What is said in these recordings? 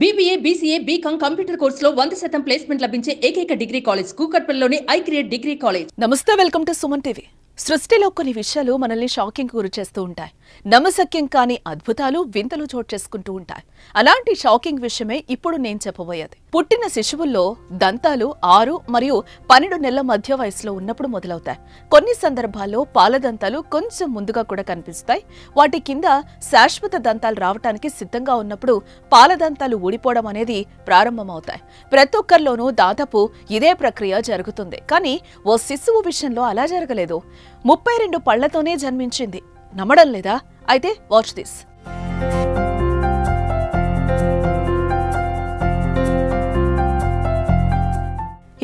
BBA, BCA, BCom computer కోర్సులో 100% placement లభించే ఏకైక డిగ్రీ కాలేజ్ కూకట్పల్లిలోని ఐక్రియేట్ డిగ్రీ కాలేజ్. నమస్తే, వెల్కమ్ టు సుమన్ టీవీ. సృష్టిలో కొన్ని విషయాలు మనల్ని షాకింగ్ గురి చేస్తూ ఉంటాయి. నమ్మశక్యం కాని అద్భుతాలు, వింతలు చోటు చేసుకుంటూ ఉంటాయి. అలాంటి షాకింగ్ విషయమే ఇప్పుడు నేను చెప్పబోయేది. పుట్టిన శిశువుల్లో దంతాలు 6 మరియు 12 నెలల మధ్య వయసులో ఉన్నప్పుడు మొదలవుతాయి. కొన్ని సందర్భాల్లో పాలదంతాలు కొంచెం ముందుగా కూడా కనిపిస్తాయి. వాటి కింద శాశ్వత దంతాలు రావటానికి సిద్ధంగా ఉన్నప్పుడు పాలదంతాలు ఊడిపోవడం అనేది ప్రారంభమవుతాయి. ప్రతి ఒక్కరిలోనూ దాదాపు ఇదే ప్రక్రియ జరుగుతుంది. కానీ ఓ శిశువు విషయంలో అలా జరగలేదు. 32 పళ్లతోనే జన్మించింది. నమ్మడం లేదా? అయితే వాచ్ దిస్.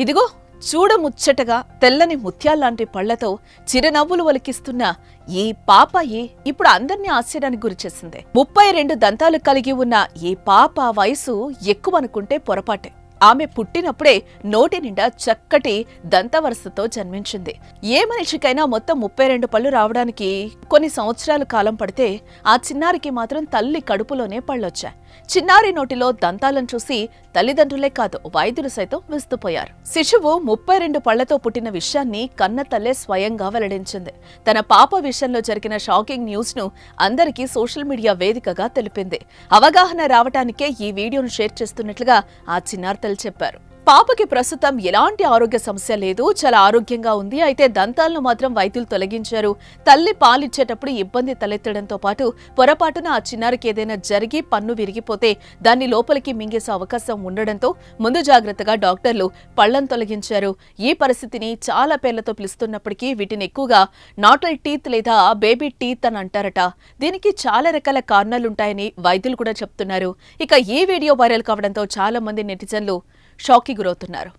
ఇదిగో చూడముచ్చటగా తెల్లని ముత్యాల్లాంటి పళ్లతో చిరునవ్వులు ఒలికిస్తున్న ఈ పాపయే ఇప్పుడు అందర్నీ ఆశ్చర్యానికి గురిచేసింది. 32 దంతాలు కలిగి ఉన్న ఈ పాప వయసు ఎక్కువనుకుంటే పొరపాటే. ఆమె పుట్టినప్పుడే నోటి నిండా చక్కటి దంతవరసతో జన్మించింది. ఏ మనిషికైనా మొత్తం 32 పళ్ళు రావడానికి కొన్ని సంవత్సరాల కాలం పడితే ఆ చిన్నారికి మాత్రం తల్లి కడుపులోనే పళ్ళొచ్చాయి. చిన్నారి నోటిలో దంతాలను చూసి తల్లిదండ్రులే కాదు, వైద్యులు సైతం విస్తుపోయారు. శిశువు 32 పళ్లతో పుట్టిన విషయాన్ని కన్న తల్లే స్వయంగా వెల్లడించింది. తన పాప విషయంలో జరిగిన షాకింగ్ న్యూస్ ను అందరికీ సోషల్ మీడియా వేదికగా తెలిపింది. అవగాహన రావటానికే ఈ వీడియోను షేర్ చేస్తున్నట్లుగా ఆ చిన్నారి చెప్పారు. పాపకి ప్రస్తుతం ఎలాంటి ఆరోగ్య సమస్య లేదు, చాలా ఆరోగ్యంగా ఉంది. అయితే దంతాలను మాత్రం వైద్యులు తొలగించారు. తల్లి పాలిచ్చేటప్పుడు ఇబ్బంది తలెత్తడంతో పాటు పొరపాటున ఆ చిన్నారికి ఏదైనా జరిగి పన్ను విరిగిపోతే దాన్ని లోపలికి మింగేసే అవకాశం ఉండడంతో ముందు జాగ్రత్తగా డాక్టర్లు పళ్లను తొలగించారు. ఈ పరిస్థితిని చాలా పేర్లతో పిలుస్తున్నప్పటికీ వీటిని ఎక్కువగా నాటల్ టీత్ లేదా బేబీ టీత్ అని అంటారట. దీనికి చాలా రకాల కారణాలుంటాయని వైద్యులు కూడా చెప్తున్నారు. ఇక ఈ వీడియో వైరల్ కావడంతో చాలా మంది నెటిజన్లు షాక్కి గురవుతున్నారు.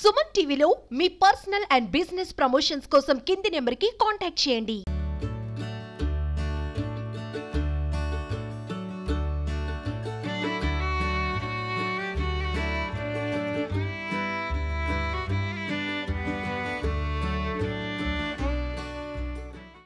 సుమన్ టీవీలో మీ పర్సనల్ అండ్ బిజినెస్ ప్రమోషన్స్ కోసం కింది నెంబర్కి కాంటాక్ట్ చేయండి.